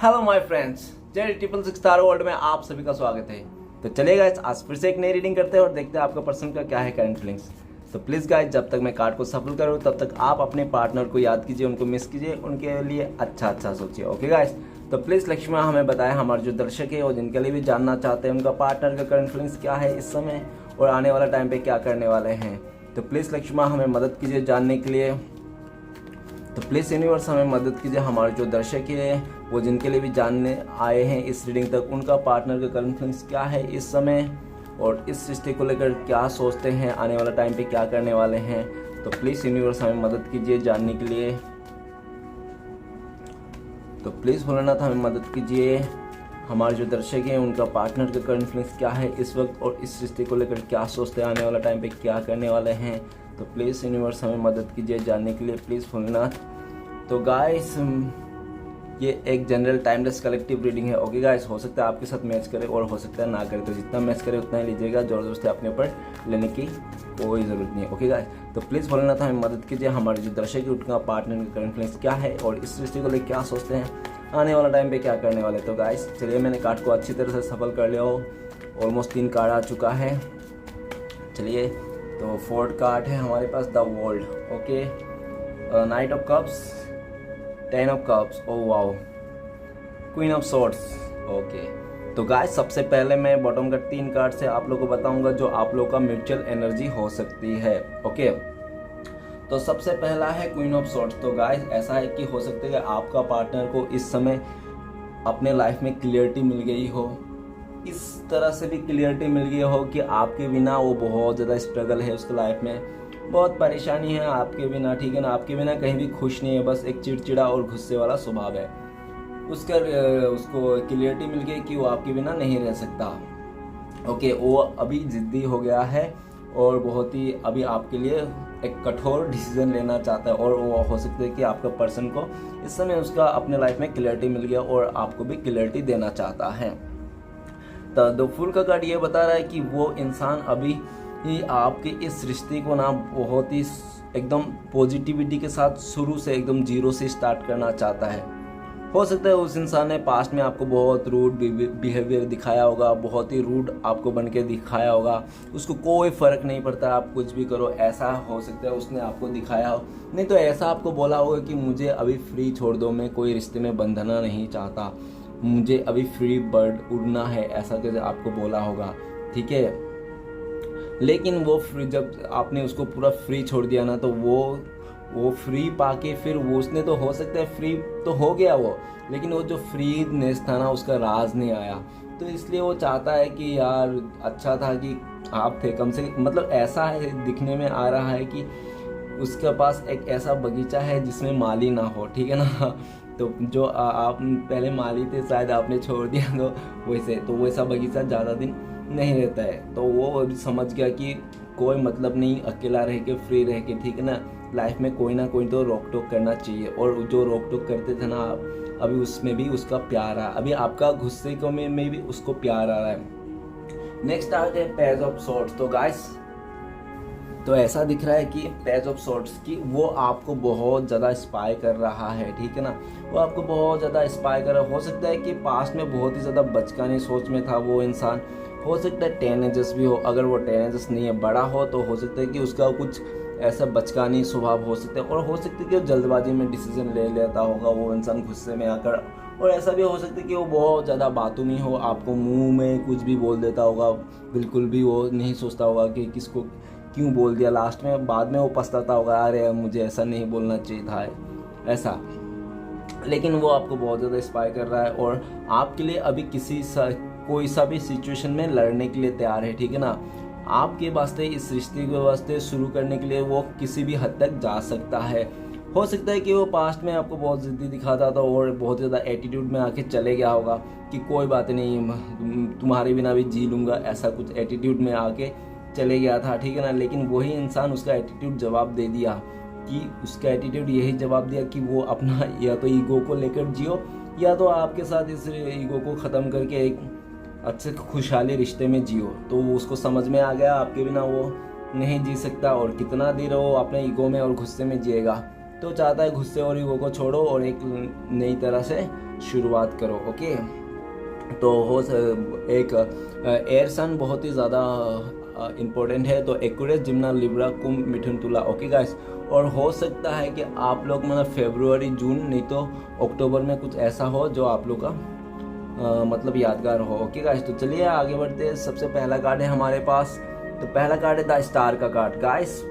Hello my friends, Z triple six star world में आप सभी का स्वागत है। तो चलिए गाइस, आज फिर से एक नई रीडिंग करते हैं और देखते हैं आपका पर्सन का क्या है करंट फीलिंग्स। तो प्लीज़ गाइस, जब तक मैं कार्ड को सफल करूँ तब तक आप अपने पार्टनर को याद कीजिए, उनको मिस कीजिए, उनके लिए अच्छा सोचिए। ओके गाइस, तो प्लीज़ लक्ष्मी हमें बताएं, हमारे जो दर्शक है और जिनके लिए भी जानना चाहते हैं उनका पार्टनर का करंट फीलिंग्स क्या है इस समय और आने वाला टाइम पे क्या करने वाले हैं। तो प्लीज़ लक्ष्मी हमें मदद कीजिए जानने के लिए। तो प्लीज़ यूनिवर्स हमें मदद कीजिए, हमारे जो दर्शक हैं वो जिनके लिए भी जानने आए हैं इस रीडिंग तक, उनका पार्टनर का करंट फीलिंग्स क्या है इस समय और इस रिश्ते को लेकर क्या सोचते हैं, आने वाला टाइम पे क्या करने वाले हैं। तो प्लीज़ यूनिवर्स हमें मदद कीजिए जानने के लिए। तो प्लीज़ भोलेनाथ हमें मदद कीजिए, हमारे जो दर्शक हैं उनका पार्टनर का करंट फीलिंग्स क्या है इस वक्त और इस रिश्ते को लेकर क्या सोचते हैं, आने वाला टाइम पे क्या करने वाले हैं। तो प्लीज़ यूनिवर्स हमें मदद कीजिए जानने के लिए, प्लीज़ भोलेनाथ। तो गाइस, ये एक जनरल टाइमलेस कलेक्टिव रीडिंग है। ओके गाइस, हो सकता है आपके साथ मैच करे और हो सकता है ना करे, तो जितना मैच करे उतना ही लीजिएगा, ज़बरदस्ती अपने ऊपर लेने की कोई ज़रूरत नहीं है। ओके गाइस, तो प्लीज़ भोलेनाथ हमें मदद कीजिए, हमारे जो दर्शक है उनका पार्टनर का करंट फीलिंग्स क्या है और इस रिश्ते को लेकर क्या सोचते हैं, आने वाला टाइम पे क्या करने वाले। तो गाइस चलिए, मैंने कार्ड को अच्छी तरह से सफल कर लिया हो, ऑलमोस्ट 3 कार्ड आ चुका है। चलिए, तो 4th कार्ड है हमारे पास, the world. Okay, knight of cups, 10 of cups, oh wow, queen of swords. Okay, तो गाइस सबसे पहले मैं बॉटम का 3 कार्ड से आप लोगों को बताऊंगा जो आप लोगों का म्यूचुअल एनर्जी हो सकती है। ओके, तो सबसे पहला है क्वीन ऑफ सॉर्ड्स। तो गाइस ऐसा है कि हो सकता है कि आपका पार्टनर को इस समय अपने लाइफ में क्लियरिटी मिल गई हो, इस तरह से भी क्लियरिटी मिल गई हो कि आपके बिना वो बहुत ज़्यादा स्ट्रगल है उसके लाइफ में, बहुत परेशानी है आपके बिना, ठीक है ना, आपके बिना कहीं भी खुश नहीं है, बस एक चिड़चिड़ा और गुस्से वाला स्वभाव है उसको क्लियरिटी मिल गई कि वो आपके बिना नहीं रह सकता। ओके, वो अभी जिद्दी हो गया है और बहुत ही अभी आपके लिए एक कठोर डिसीजन लेना चाहता है और वो हो सकता है कि आपका पर्सन को इस समय उसका अपने लाइफ में क्लियरिटी मिल गया और आपको भी क्लियरिटी देना चाहता है। तो द फूल का कार्ड ये बता रहा है कि वो इंसान अभी ही आपके इस रिश्ते को ना बहुत ही एकदम पॉजिटिविटी के साथ शुरू से एकदम जीरो से स्टार्ट करना चाहता है। हो सकता है उस इंसान ने पास्ट में आपको बहुत रूड बिहेवियर दिखाया होगा, बहुत ही रूड आपको बन के दिखाया होगा, उसको कोई फ़र्क नहीं पड़ता आप कुछ भी करो, ऐसा हो सकता है उसने आपको दिखाया हो। नहीं तो ऐसा आपको बोला होगा कि मुझे अभी फ्री छोड़ दो, मैं कोई रिश्ते में बंधना नहीं चाहता, मुझे अभी फ्री बर्ड उड़ना है, ऐसा कुछ आपको बोला होगा, ठीक है। लेकिन वो जब आपने उसको पूरा फ्री छोड़ दिया ना, तो वो फ्री पाके फिर वो उसने तो हो सकता है फ्री तो हो गया वो, लेकिन वो जो फ्रीनेस था ना उसका राज नहीं आया। तो इसलिए वो चाहता है कि यार अच्छा था कि आप थे कम से, मतलब ऐसा है दिखने में आ रहा है कि उसके पास एक ऐसा बगीचा है जिसमें माली ना हो, ठीक है ना। तो जो आप पहले माली थे शायद आपने छोड़ दिया, तो वैसा बगीचा ज़्यादा दिन नहीं रहता है। तो वो समझ गया कि कोई मतलब नहीं अकेला रह के फ्री रह के, ठीक है ना, लाइफ में कोई ना कोई तो रोक टोक करना चाहिए। और जो रोक टोक करते थे ना आप, अभी उसमें भी उसका प्यार आ, अभी आपका गुस्से को में भी उसको प्यार आ रहा है। नेक्स्ट आ गए पेज ऑफ सॉर्ड्स। तो गाइस, तो ऐसा दिख रहा है कि पेज ऑफ सॉर्ड्स की वो आपको बहुत ज़्यादा स्पाई कर रहा है, ठीक है ना, वो आपको बहुत ज़्यादा स्पाई कर रहा है। हो सकता है कि पास्ट में बहुत ही ज़्यादा बचकानी सोच में था वो इंसान, हो सकता है टीनेजर्स भी हो, अगर वो टीनेजर्स नहीं है बड़ा हो तो हो सकता है कि उसका कुछ ऐसा बचकानी स्वभाव हो सकता है, और हो सकता है कि वो जल्दबाजी में डिसीजन ले लेता होगा वो इंसान गुस्से में आकर, और ऐसा भी हो सकता है कि वो बहुत ज़्यादा बातूनी हो, आपको मुंह में कुछ भी बोल देता होगा, बिल्कुल भी वो नहीं सोचता होगा कि किसको क्यों बोल दिया, लास्ट में बाद में वो पछताता होगा, अरे मुझे ऐसा नहीं बोलना चाहिए था ऐसा। लेकिन वो आपको बहुत ज़्यादा स्पाई कर रहा है और आपके लिए अभी कोई सा भी सिचुएशन में लड़ने के लिए तैयार है, ठीक है ना। आपके वास्ते इस रिश्ते के वास्ते शुरू करने के लिए वो किसी भी हद तक जा सकता है। हो सकता है कि वो पास्ट में आपको बहुत ज़िद्दी दिखाता था और बहुत ज़्यादा एटीट्यूड में आके चले गया होगा कि कोई बात नहीं, तुम्हारे बिना भी जी लूँगा, ऐसा कुछ एटीट्यूड में आके चले गया था, ठीक है ना। लेकिन वही इंसान उसका एटीट्यूड जवाब दे दिया, कि उसका एटीट्यूड यही जवाब दिया कि वो अपना या तो ईगो को लेकर जियो, या तो आपके साथ इस ईगो को ख़त्म करके एक अच्छे खुशहाली रिश्ते में जियो। तो वो उसको समझ में आ गया आपके बिना वो नहीं जी सकता, और कितना देर वो अपने ईगो में और गुस्से में जिएगा। तो चाहता है गुस्से और ईगो को छोड़ो और एक नई तरह से शुरुआत करो। ओके, तो हो एक एयर सन बहुत ही ज़्यादा इम्पोर्टेंट है। तो एक्वेरियस, जिम्ना, लिब्रा, कुंभ, मिथुन, तुला। ओके गाइस, और हो सकता है कि आप लोग मतलब फरवरी, जून, नहीं तो अक्टूबर में कुछ ऐसा हो जो आप लोग का मतलब यादगार हो। ओके गाइस, तो चलिए आगे बढ़ते हैं। सबसे पहला कार्ड है हमारे पास, तो पहला कार्ड है द स्टार का कार्ड। गाइस,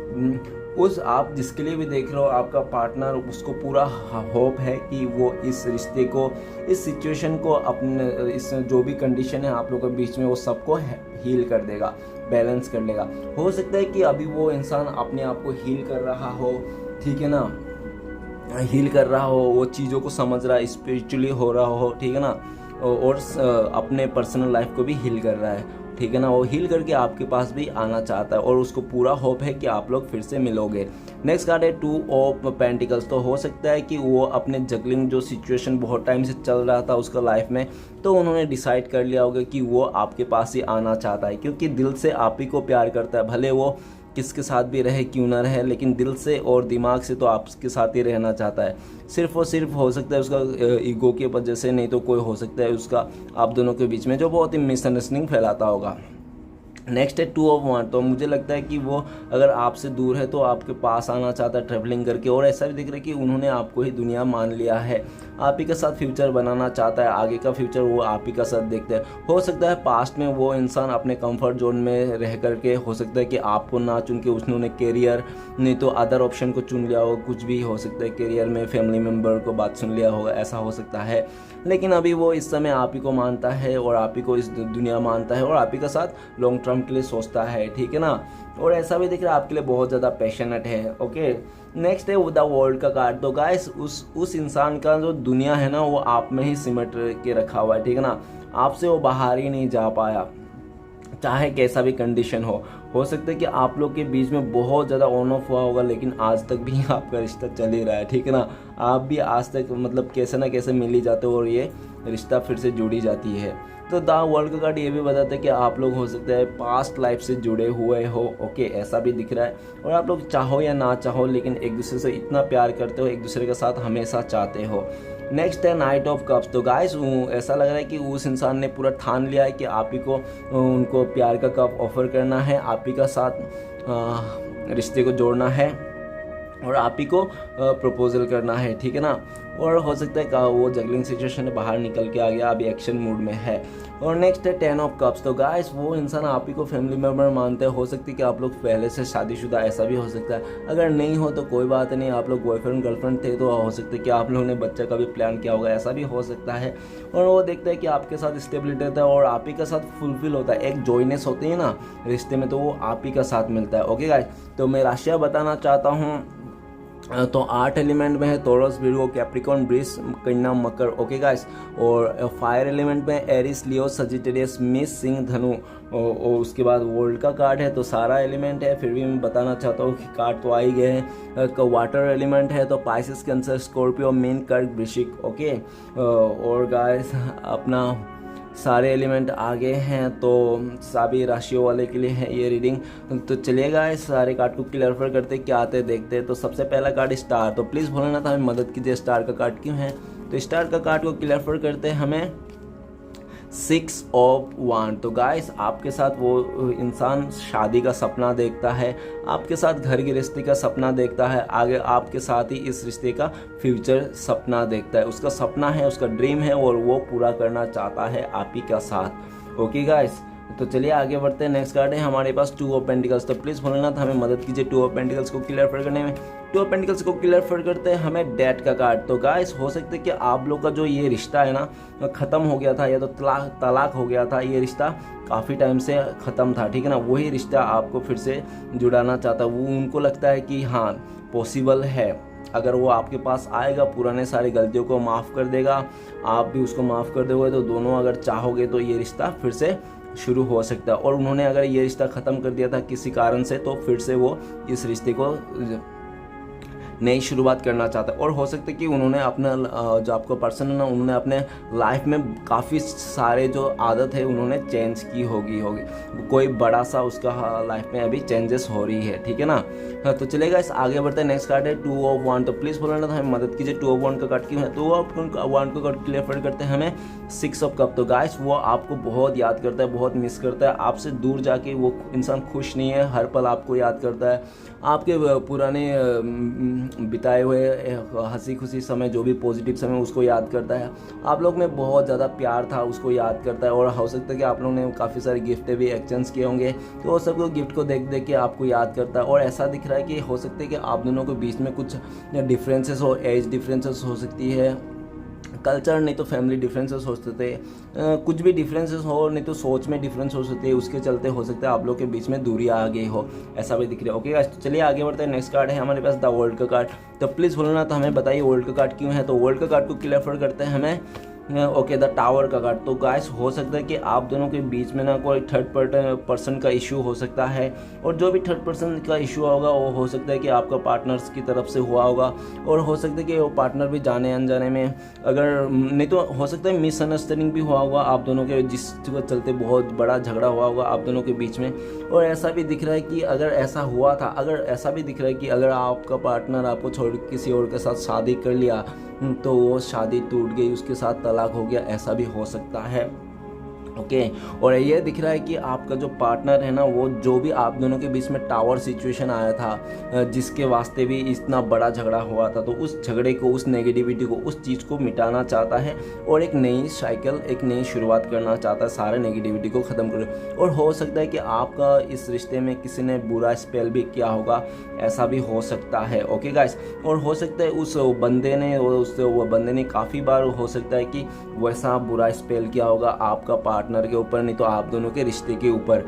उस आप जिसके लिए भी देख रहे हो, आपका पार्टनर, उसको पूरा होप है कि वो इस रिश्ते को, इस सिचुएशन को, अपने इस जो भी कंडीशन है आप लोगों के बीच में, वो सबको हील कर देगा, बैलेंस कर लेगा। हो सकता है कि अभी वो इंसान अपने आप को हील कर रहा हो, ठीक है ना, हील कर रहा हो, वो चीज़ों को समझ रहा है, स्पिरिचुअली हो रहा हो, ठीक है ना, और अपने पर्सनल लाइफ को भी हील कर रहा है, ठीक है ना। वो हील करके आपके पास भी आना चाहता है और उसको पूरा होप है कि आप लोग फिर से मिलोगे। नेक्स्ट कार्ड है 2 ऑफ पेंटिकल्स। तो हो सकता है कि वो अपने जगलिंग जो सिचुएशन बहुत टाइम से चल रहा था उसका लाइफ में, तो उन्होंने डिसाइड कर लिया होगा कि वो आपके पास ही आना चाहता है, क्योंकि दिल से आप ही को प्यार करता है। भले वो किसके साथ भी रहे क्यों ना रहे, लेकिन दिल से और दिमाग से तो आपके साथ ही रहना चाहता है। सिर्फ और सिर्फ हो सकता है उसका ईगो की वजह से, नहीं तो कोई हो सकता है उसका आप दोनों के बीच में जो बहुत ही मिसअंडरस्टैंडिंग फैलाता होगा। नेक्स्ट है 2 ऑफ वांड। तो मुझे लगता है कि वो अगर आपसे दूर है तो आपके पास आना चाहता है ट्रैवलिंग करके, और ऐसा भी दिख रहा है कि उन्होंने आपको ही दुनिया मान लिया है, आप ही के साथ फ्यूचर बनाना चाहता है, आगे का फ्यूचर वो आप ही का साथ देखते हैं। हो सकता है पास्ट में वो इंसान अपने कंफर्ट जोन में रह करके, हो सकता है कि आपको ना चुन के उसने कैरियर, नहीं तो अदर ऑप्शन को चुन लिया हो, कुछ भी हो सकता है, कैरियर में फैमिली मेम्बर को बात सुन लिया होगा, ऐसा हो सकता है। लेकिन अभी वो इस समय आप ही को मानता है और आप ही को इस दुनिया मानता है और आप ही के साथ लॉन्ग टर्म के लिए सोचता है, ठीक है ना। और ऐसा भी दिख रहा है आपके लिए बहुत ज़्यादा पैशनेट है। ओके, नेक्स्ट है द वर्ल्ड का कार्ड। तो गाइस, उस इंसान का जो दुनिया है ना, वो आप में ही सिमट के रखा हुआ है, ठीक है ना। आपसे वो बाहर ही नहीं जा पाया, चाहे कैसा भी कंडीशन हो सकता है कि आप लोग के बीच में बहुत ज़्यादा ऑन ऑफ हुआ होगा, लेकिन आज तक भी आपका रिश्ता चल ही रहा है, ठीक है ना। आप भी आज तक मतलब कैसे ना कैसे मिल ही जाते हो और ये रिश्ता फिर से जुड़ी जाती है। तो द वर्ल्ड का कार्ड ये भी बताता है कि आप लोग हो सकता है पास्ट लाइफ से जुड़े हुए हो। ओके, ऐसा भी दिख रहा है, और आप लोग चाहो या ना चाहो, लेकिन एक दूसरे से इतना प्यार करते हो, एक दूसरे के साथ हमेशा चाहते हो। नेक्स्ट है नाइट ऑफ कप्स। तो गाइस, ऐसा लग रहा है कि उस इंसान ने पूरा ठान लिया है कि आप ही को उनको प्यार का कप ऑफर करना है, आप ही का साथ रिश्ते को जोड़ना है और आप ही को प्रपोजल करना है, ठीक है ना। और हो सकता है कि वो जगलिंग सिचुएशन से बाहर निकल के आ गया, अभी एक्शन मूड में है। और नेक्स्ट है 10 ऑफ कप्स। तो गाइस, वो इंसान आप ही को फैमिली मेम्बर मानते हैं। हो सकती है कि आप लोग पहले से शादीशुदा, ऐसा भी हो सकता है। अगर नहीं हो तो कोई बात नहीं, आप लोग बॉयफ्रेंड गर्लफ्रेंड थे, तो हो सकता है कि आप लोगों ने बच्चा का भी प्लान किया होगा, ऐसा भी हो सकता है। और वो देखता है कि आपके साथ स्टेबिलिटी होता है और आप ही का साथ फुलफिल होता है, एक जॉयनेस होती है ना रिश्ते में, तो वो आप ही का साथ मिलता है। ओके गाइस, तो मैं राशियाँ बताना चाहता हूँ। तो 8 एलिमेंट में है टॉरस, विर्गो, कैप्रिकॉर्न, वृष, कन्या, मकर। ओके गाइस, और फायर एलिमेंट में एरिस, लियो, सजिटेरियस, मेष, सिंह, धनु। और उसके बाद वर्ल्ड का कार्ड है, तो सारा एलिमेंट है। फिर भी मैं बताना चाहता हूँ कि कार्ड तो आ ही गए हैं। वाटर एलिमेंट है तो पाइसेस, कैंसर, स्कॉर्पियो, मीन, कर्क, वृश्चिक। ओके, और गाइस अपना सारे एलिमेंट आगे हैं, तो सभी राशियों वाले के लिए है ये रीडिंग। तो चलिएगा इस सारे कार्ड को क्लियर करते क्या आते देखते हैं। तो सबसे पहला कार्ड स्टार। तो प्लीज़ भोलेनाथ हमें मदद कीजिए, स्टार का कार्ड क्यों है। तो स्टार का कार्ड को क्लियर करते हैं हमें 6 ऑफ वांड। तो गाइस, आपके साथ वो इंसान शादी का सपना देखता है, आपके साथ घर गृहस्थी का सपना देखता है, आगे आपके साथ ही इस रिश्ते का फ्यूचर सपना देखता है। उसका सपना है, उसका ड्रीम है और वो पूरा करना चाहता है आप ही का साथ। ओके गाइस, तो चलिए आगे बढ़ते हैं। नेक्स्ट कार्ड है हमारे पास 2 ऑफ पेंटिकल्स। तो प्लीज़ भोलेनाथ हमें मदद कीजिए 2 ऑफ पेंटिकल्स को क्लियर करने में। 2 ऑफ पेंटिकल्स को क्लियर करते हैं हमें डेथ का कार्ड। तो गाइस, हो सकता है कि आप लोग का जो ये रिश्ता है ना ख़त्म हो गया था, या तो तलाक हो गया था, ये रिश्ता काफ़ी टाइम से ख़त्म था, ठीक है ना। वही रिश्ता आपको फिर से जुड़ाना चाहता है। वो उनको लगता है कि हाँ पॉसिबल है, अगर वो आपके पास आएगा, पुराने सारी गलतियों को माफ़ कर देगा, आप भी उसको माफ़ कर दोगे, तो दोनों अगर चाहोगे तो ये रिश्ता फिर से शुरू हो सकता है। और उन्होंने अगर ये रिश्ता ख़त्म कर दिया था किसी कारण से, तो फिर से वो इस रिश्ते को नई शुरुआत करना चाहता है। और हो सकता है कि उन्होंने अपना जो आपका पर्सन है ना, उन्होंने अपने लाइफ में काफ़ी सारे जो आदत है उन्होंने चेंज की होगी कोई बड़ा सा उसका लाइफ में अभी चेंजेस हो रही है, ठीक है ना। हाँ, तो चलेगा इस आगे बढ़ते हैं। नेक्स्ट कार्ड है 2 ऑफ वांड। तो प्लीज़ बोलना था हमें मदद कीजिए 2 ऑफ वांड का कार्ड क्यों है। 2 ऑफ वांड का कार्ड क्लियर करते हैं हमें 6 ऑफ कप। तो गाइस वो आपको बहुत याद करता है, बहुत मिस करता है, आपसे दूर जाके वो इंसान खुश नहीं है, हर पल आपको याद करता है, आपके पुराने बिताए हुए हंसी खुशी समय, जो भी पॉजिटिव समय उसको याद करता है, आप लोग में बहुत ज़्यादा प्यार था उसको याद करता है। और हो सकता है कि आप लोगों ने काफ़ी सारे गिफ्ट भी एक्सचेंज किए होंगे, तो वो सबको गिफ्ट को देख देख के आपको याद करता है। और ऐसा दिख रहा है कि हो सकता है कि आप दोनों के बीच में कुछ डिफरेंसेस हो, एज डिफरेंसेस हो सकती है, कल्चर नहीं तो फैमिली डिफरेंसेस हो सकते हैं, कुछ भी डिफरेंसेस हो, नहीं तो सोच में डिफरेंस हो सकते हैं, उसके चलते हो सकता है आप लोग के बीच में दूरी आ गई हो, ऐसा भी दिख रहा है। ओके गाइस, तो चलिए आगे बढ़ते हैं। नेक्स्ट कार्ड है हमारे पास द वर्ल्ड का कार्ड। तो प्लीज़ बोलना तो हमें बताइए वर्ल्ड का कार्ड क्यों है। तो वर्ल्ड का कार्ड को क्लियर करते हैं हमें ओके द टावर का कार्ड। तो गाइस हो सकता है कि आप दोनों के बीच में ना कोई थर्ड पर्सन का इशू हो सकता है, और जो भी थर्ड पर्सन का इशू होगा वो हो सकता है कि आपका पार्टनर्स की तरफ से हुआ होगा, और हो सकता है कि वो पार्टनर भी जाने अनजाने में, अगर नहीं तो हो सकता है मिसअंडरस्टैंडिंग भी हुआ होगा आप दोनों के, जिसके चलते बहुत बड़ा झगड़ा हुआ होगा आप दोनों के बीच में। और ऐसा भी दिख रहा है कि अगर ऐसा हुआ था, अगर ऐसा भी दिख रहा है कि अगर आपका पार्टनर आपको छोड़ किसी और के साथ शादी कर लिया तो वो शादी टूट गई, उसके साथ तलाक हो गया, ऐसा भी हो सकता है। ओके और ये दिख रहा है कि आपका जो पार्टनर है ना, वो जो भी आप दोनों के बीच में टावर सिचुएशन आया था, जिसके वास्ते भी इतना बड़ा झगड़ा हुआ था, तो उस झगड़े को, उस नेगेटिविटी को, उस चीज़ को मिटाना चाहता है और एक नई साइकिल, एक नई शुरुआत करना चाहता है, सारे नेगेटिविटी को ख़त्म कर। और हो सकता है कि आपका इस रिश्ते में किसी ने बुरा स्पेल भी किया होगा, ऐसा भी हो सकता है। ओके गाइस, और हो सकता है उस बंदे ने काफ़ी बार हो सकता है कि वैसा बुरा स्पेल किया होगा आपका पार्टनर के ऊपर, नहीं तो आप दोनों के रिश्ते के ऊपर,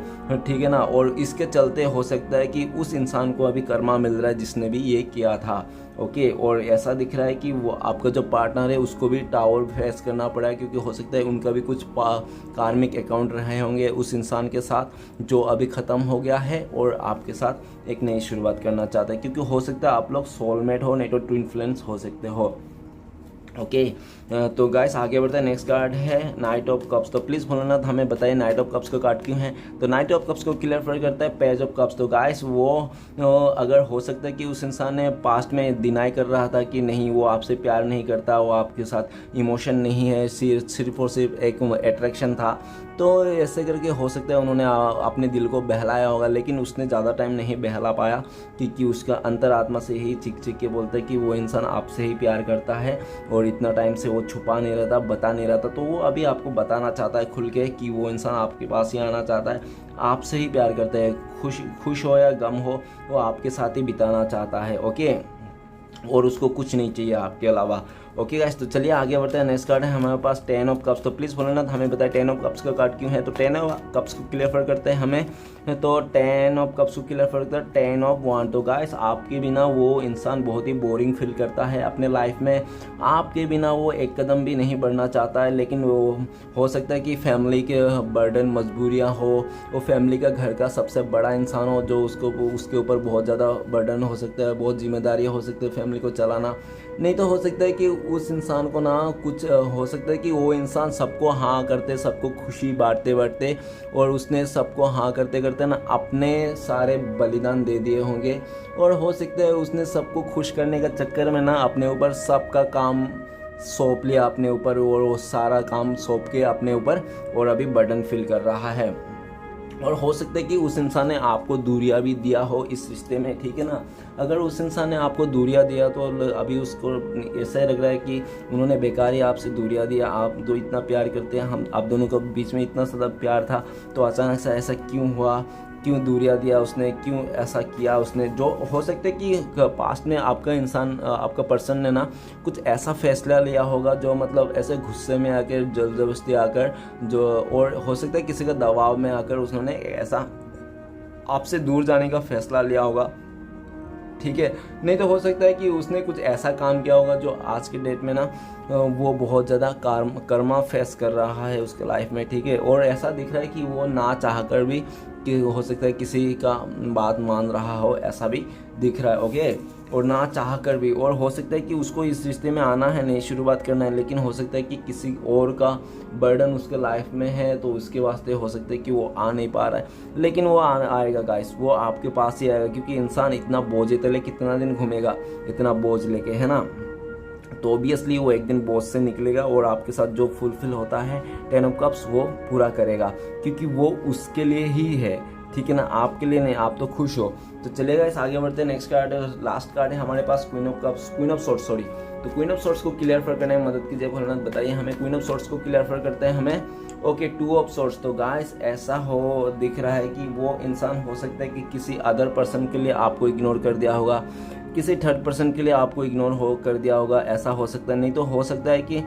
ठीक है ना। और इसके चलते हो सकता है कि उस इंसान को अभी कर्मा मिल रहा है जिसने भी ये किया था। ओके और ऐसा दिख रहा है कि वो आपका जो पार्टनर है उसको भी टावर फेस करना पड़ा है, क्योंकि हो सकता है उनका भी कुछ कार्मिक अकाउंट रहे होंगे उस इंसान के साथ, जो अभी ख़त्म हो गया है और आपके साथ एक नई शुरुआत करना चाहता है, क्योंकि हो सकता है आप लोग सोलमेट हो, नहीं तो ट्विन फ्लेम्स हो सकते हो। ओके तो गाइस आगे बढ़ते हैं। नेक्स्ट कार्ड है नाइट ऑफ कप्स। तो प्लीज़ भोलेनाथ हमें बताइए नाइट ऑफ कप्स का कार्ड क्यों है। तो नाइट ऑफ कप्स को क्लियर करता है पेज ऑफ कप्स। तो गाइस वो अगर हो सकता है कि उस इंसान ने पास्ट में डिनाई कर रहा था कि नहीं वो आपसे प्यार नहीं करता, वो आपके साथ इमोशन नहीं है, सिर्फ और सिर्फ एक अट्रैक्शन था, तो ऐसे करके हो सकता है उन्होंने अपने दिल को बहलाया होगा, लेकिन उसने ज़्यादा टाइम नहीं बहला पाया, क्योंकि उसका अंतरात्मा से ही चिक के बोलता है कि वो इंसान आपसे ही प्यार करता है, और इतना टाइम से वो छुपा नहीं रहता, बता नहीं रहता, तो वो अभी आपको बताना चाहता है खुल के कि वो इंसान आपके पास ही आना चाहता है, आपसे ही प्यार करता है, खुश हो या गम हो वो आपके साथ ही बिताना चाहता है। ओके और उसको कुछ नहीं चाहिए आपके अलावा। ओके गाइस, तो चलिए आगे बढ़ते हैं। नेक्स्ट कार्ड है हमारे पास 10 ऑफ कप्स। तो प्लीज़ भोलेनाथ हमें बताए 10 ऑफ कप्स का कार्ड क्यों है। तो 10 ऑफ कप्स को क्लियर करते हैं हमें। तो 10 ऑफ कप्स को क्लियर करते हैं 10 ऑफ वांड। तो गाइस आपके बिना वो इंसान बहुत ही बोरिंग फील करता है अपने लाइफ में, आपके बिना वो एक कदम भी नहीं बढ़ना चाहता है, लेकिन वो हो सकता है कि फैमिली के बर्डन, मजबूरियाँ हो, वो फैमिली का घर का सबसे बड़ा इंसान हो, जो उसके ऊपर बहुत ज़्यादा बर्डन हो सकता है, बहुत जिम्मेदारियाँ हो सकती है फैमिली को चलाना। नहीं तो हो सकता है कि उस इंसान को ना कुछ हो सकता है कि वो इंसान सबको हाँ करते, सबको खुशी बांटते और उसने सबको हाँ करते करते ना अपने सारे बलिदान दे दिए होंगे, और हो सकता है उसने सबको खुश करने का चक्कर में ना अपने ऊपर सबका काम सौंप लिया अपने ऊपर, और वो सारा काम सौंप के अपने ऊपर और अभी बर्डन फील कर रहा है। और हो सकता है कि उस इंसान ने आपको दूरियां भी दिया हो इस रिश्ते में, ठीक है ना। अगर उस इंसान ने आपको दूरियां दिया तो अभी उसको ऐसा लग रहा है कि उन्होंने बेकार ही आपसे दूरियां दिया, आप जो इतना प्यार करते हैं, हम आप दोनों के बीच में इतना ज़्यादा प्यार था, तो अचानक से ऐसा क्यों हुआ, क्यों दूरियां दिया उसने, क्यों ऐसा किया उसने। जो हो सकता है कि पास्ट में आपका इंसान, आपका पर्सन ने ना कुछ ऐसा फैसला लिया होगा जो मतलब ऐसे गुस्से में आकर, जबरदस्ती आकर, जो और हो सकता है किसी का दबाव में आकर उसने ऐसा आपसे दूर जाने का फैसला लिया होगा, ठीक है। नहीं तो हो सकता है कि उसने कुछ ऐसा काम किया होगा जो आज के डेट में ना वो बहुत ज़्यादा कर्मा फेस कर रहा है उसके लाइफ में, ठीक है। और ऐसा दिख रहा है कि वो ना चाह कर भी कि हो सकता है किसी का बात मान रहा हो, ऐसा भी दिख रहा है। ओके और ना चाह कर भी, और हो सकता है कि उसको इस रिश्ते में आना है, नई शुरुआत करना है, लेकिन हो सकता है कि किसी और का बर्डन उसके लाइफ में है तो उसके वास्ते हो सकता है कि वो आ नहीं पा रहा है, लेकिन वो आएगा गाइस, वो आपके पास ही आएगा, क्योंकि इंसान इतना बोझे तले कितना दिन घूमेगा इतना बोझ लेके, है ना। तो ऑब्वियसली वो एक दिन बोझ से निकलेगा और आपके साथ जो फुलफिल होता है 10 ऑफ कप्स वो पूरा करेगा, क्योंकि वो उसके लिए ही है, ठीक है ना, आपके लिए नहीं। आप तो खुश हो। तो चलेगा, इस आगे बढ़ते हैं। नेक्स्ट कार्ड, लास्ट कार्ड है हमारे पास queen of cups, queen of swords, sorry. तो क्वीन ऑफ सोर्ड्स को क्लियर फर करने में मदद कीजिए भोलेनाथ, बताइए हमें क्वीन ऑफ सोर्ड्स को क्लियर फर करते हैं हमें। Okay, 2 of swords. तो गाइस ऐसा हो दिख रहा है कि वो इंसान हो सकता है कि किसी अदर पर्सन के लिए आपको इग्नोर कर दिया होगा, किसी थर्ड पर्सन के लिए आपको इग्नोर हो कर दिया होगा, ऐसा हो सकता है। नहीं तो हो सकता है कि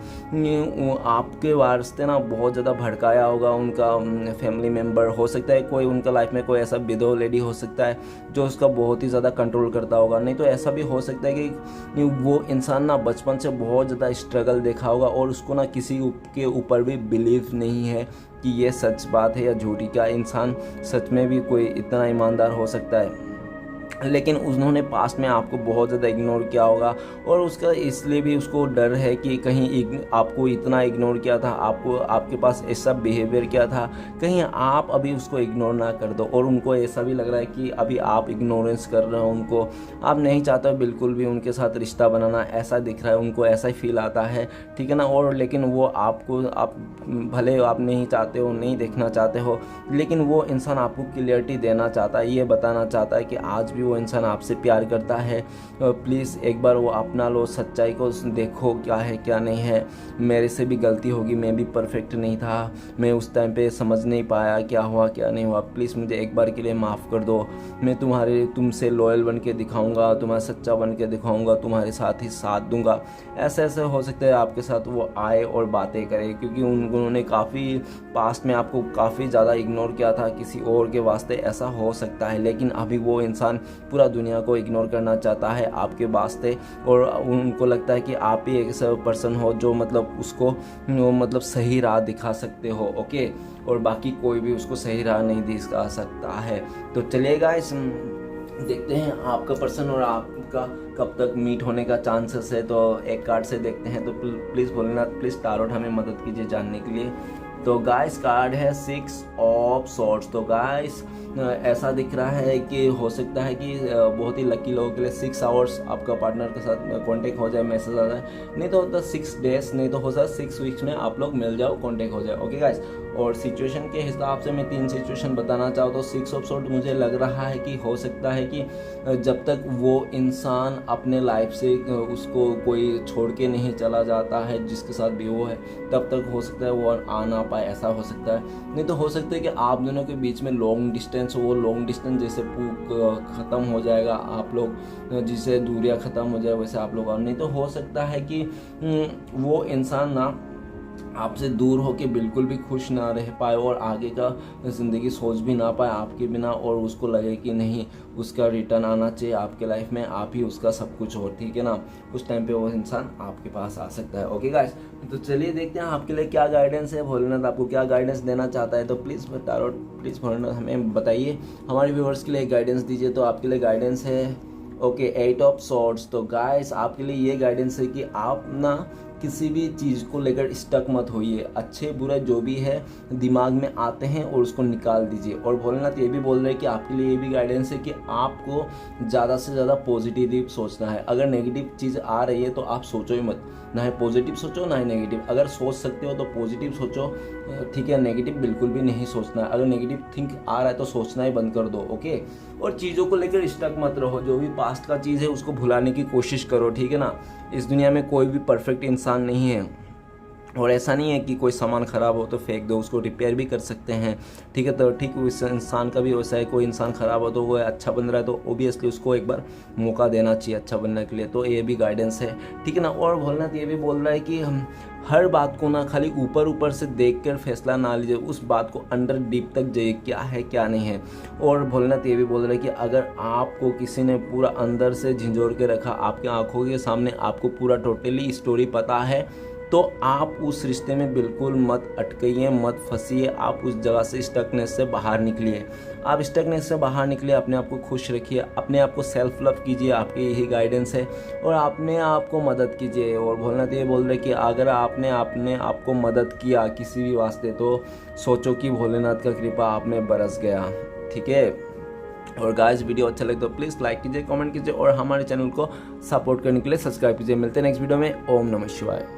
आपके वास्ते ना बहुत ज़्यादा भड़काया होगा उनका फैमिली मेम्बर, हो सकता है कोई उनका लाइफ में कोई ऐसा विधो लेडी हो सकता है जो उसका बहुत ही ज़्यादा कंट्रोल करता होगा। नहीं तो ऐसा भी हो सकता है कि वो इंसान ना बचपन से बहुत ज़्यादा स्ट्रगल देखा होगा और उसको ना किसी के ऊपर भी बिलीव नहीं है कि ये सच बात है या झूठी, क्या इंसान सच में भी कोई इतना ईमानदार हो सकता है, लेकिन उन्होंने पास्ट में आपको बहुत ज़्यादा इग्नोर किया होगा और उसका इसलिए भी उसको डर है कि कहीं आपको इतना इग्नोर किया था, आपको आपके पास ऐसा बिहेवियर किया था, कहीं आप अभी उसको इग्नोर ना कर दो। और उनको ऐसा भी लग रहा है कि अभी आप इग्नोरेंस कर रहे हो उनको, आप नहीं चाहते हो बिल्कुल भी उनके साथ रिश्ता बनाना, ऐसा दिख रहा है, उनको ऐसा ही फील आता है, ठीक है ना। और लेकिन वो आपको, आप भले आप नहीं चाहते हो, नहीं देखना चाहते हो, लेकिन वो इंसान आपको क्लियरिटी देना चाहता है, ये बताना चाहता है कि आज भी वो इंसान आपसे प्यार करता है। प्लीज़ एक बार वो अपना लो, सच्चाई को देखो क्या है क्या नहीं है। मेरे से भी गलती होगी, मैं भी परफेक्ट नहीं था, मैं उस टाइम पे समझ नहीं पाया क्या हुआ क्या नहीं हुआ, प्लीज़ मुझे एक बार के लिए माफ़ कर दो। मैं तुमसे लॉयल बन के दिखाऊँगा, तुम्हारा सच्चा बन के दिखाऊँगा, तुम्हारे साथ ही साथ दूंगा। ऐसे ऐसे हो सकता है आपके साथ वो आए और बातें करे, क्योंकि उन्होंने काफ़ी पास्ट में आपको काफ़ी ज़्यादा इग्नोर किया था किसी और के वास्ते, ऐसा हो सकता है। लेकिन अभी वो इंसान पूरा दुनिया को इग्नोर करना चाहता है आपके वास्ते, और उनको लगता है कि आप ही एक ऐसा पर्सन हो जो मतलब उसको मतलब सही राह दिखा सकते हो, ओके, और बाकी कोई भी उसको सही राह नहीं दिखा सकता है। तो चलिए गाइस, देखते हैं आपका पर्सन और आपका कब तक मीट होने का चांसेस है। तो एक कार्ड से देखते हैं। तो प्लीज़ भोलेनाथ, प्लीज़ टारोट हमें मदद कीजिए जानने के लिए। तो गाइस कार्ड है 6 ऑफ सॉर्ड्स। तो गाइस ऐसा दिख रहा है कि हो सकता है कि बहुत ही लकी लोगों के लिए 6 आवर्स आपका पार्टनर के साथ कांटेक्ट हो जाए, मैसेज आ जाए, नहीं तो होता 6 डेज, नहीं तो हो सकता 6 वीक्स में आप लोग मिल जाओ, कांटेक्ट हो जाए, ओके गाइस। और सिचुएशन के हिसाब से मैं 3 सिचुएशन बताना चाहूँ तो 6 ऑफ सॉर्ड मुझे लग रहा है कि हो सकता है कि जब तक वो इंसान अपने लाइफ से उसको कोई छोड़ के नहीं चला जाता है जिसके साथ भी वो है, तब तक हो सकता है वो आ ना पाए, ऐसा हो सकता है। नहीं तो हो सकता है कि आप दोनों के बीच में लॉन्ग डिस्टेंस हो, वो लॉन्ग डिस्टेंस जैसे ख़त्म हो जाएगा, आप लोग जिससे दूरियां ख़त्म हो जाए वैसे आप लोग। नहीं तो हो सकता है कि वो इंसान ना आपसे दूर होके बिल्कुल भी खुश ना रह पाए और आगे का ज़िंदगी सोच भी ना पाए आपके बिना, और उसको लगे कि नहीं उसका रिटर्न आना चाहिए आपके लाइफ में, आप ही उसका सब कुछ हो, ठीक है ना। उस टाइम पे वो इंसान आपके पास आ सकता है, ओके गाइस। तो चलिए देखते हैं आपके लिए क्या गाइडेंस है, भोलेनाथ आपको क्या गाइडेंस देना चाहता है। तो प्लीज़ टारोट, प्लीज़ भोलेनाथ हमें बताइए, हमारे व्यूअर्स के लिए गाइडेंस दीजिए। तो आपके लिए गाइडेंस है ओके 8 ऑफ सॉर्ड्स। तो गाइस आपके लिए ये गाइडेंस है कि आप ना किसी भी चीज़ को लेकर स्टक मत होइए, अच्छे बुरे जो भी है दिमाग में आते हैं और उसको निकाल दीजिए। और भोलेनाथ ये भी बोल रहे हैं कि आपके लिए ये भी गाइडेंस है कि आपको ज़्यादा से ज़्यादा पॉजिटिव सोचना है। अगर नेगेटिव चीज़ आ रही है तो आप सोचो ही मत, ना ही पॉजिटिव सोचो ना ही नेगेटिव। अगर सोच सकते हो तो पॉजिटिव सोचो, ठीक है, नेगेटिव बिल्कुल भी नहीं सोचना है। अगर नेगेटिव थिंक आ रहा है तो सोचना ही बंद कर दो, ओके। और चीज़ों को लेकर स्टक मत रहो, जो भी पास्ट का चीज़ है उसको भुलाने की कोशिश करो, ठीक है ना। इस दुनिया में कोई भी परफेक्ट इंसान नहीं है, और ऐसा नहीं है कि कोई सामान ख़राब हो तो फेंक दो, उसको रिपेयर भी कर सकते हैं, ठीक है। तो ठीक उस इंसान का भी वैसा है, कोई इंसान ख़राब हो तो वो अच्छा बन रहा है तो ओबियसली उसको एक बार मौका देना चाहिए अच्छा बनने के लिए। तो ये भी गाइडेंस है, ठीक है ना। और भोलेनाथ ये भी बोल रहा है कि हम हर बात को ना खाली ऊपर ऊपर से देख कर फैसला ना लीजिए, उस बात को अंडर डीप तक जाइए क्या है क्या नहीं है। और भोलेनाथ ये भी बोल रहा है कि अगर आपको किसी ने पूरा अंदर से झिंझोर के रखा, आपके आंखों के सामने आपको पूरा टोटली स्टोरी पता है, तो आप उस रिश्ते में बिल्कुल मत अटकिए, मत फंसिए, आप उस जगह से स्टकनेस से बाहर निकलिए। आप स्टकनेस से बाहर निकलिए, अपने आप को खुश रखिए, अपने आप को सेल्फ लव कीजिए, आपकी यही गाइडेंस है, और अपने आप को मदद कीजिए। और भोलेनाथ ये बोल रहे कि अगर आपने आपको मदद किया किसी भी वास्ते, तो सोचो कि भोलेनाथ का कृपा आप में बरस गया। ठीक है। और गाइस वीडियो अच्छा लगे तो प्लीज़ लाइक कीजिए, कमेंट कीजिए और हमारे चैनल को सपोर्ट करने के लिए सब्सक्राइब कीजिए। मिलते हैं नेक्स्ट वीडियो में। ओम नमः शिवाय।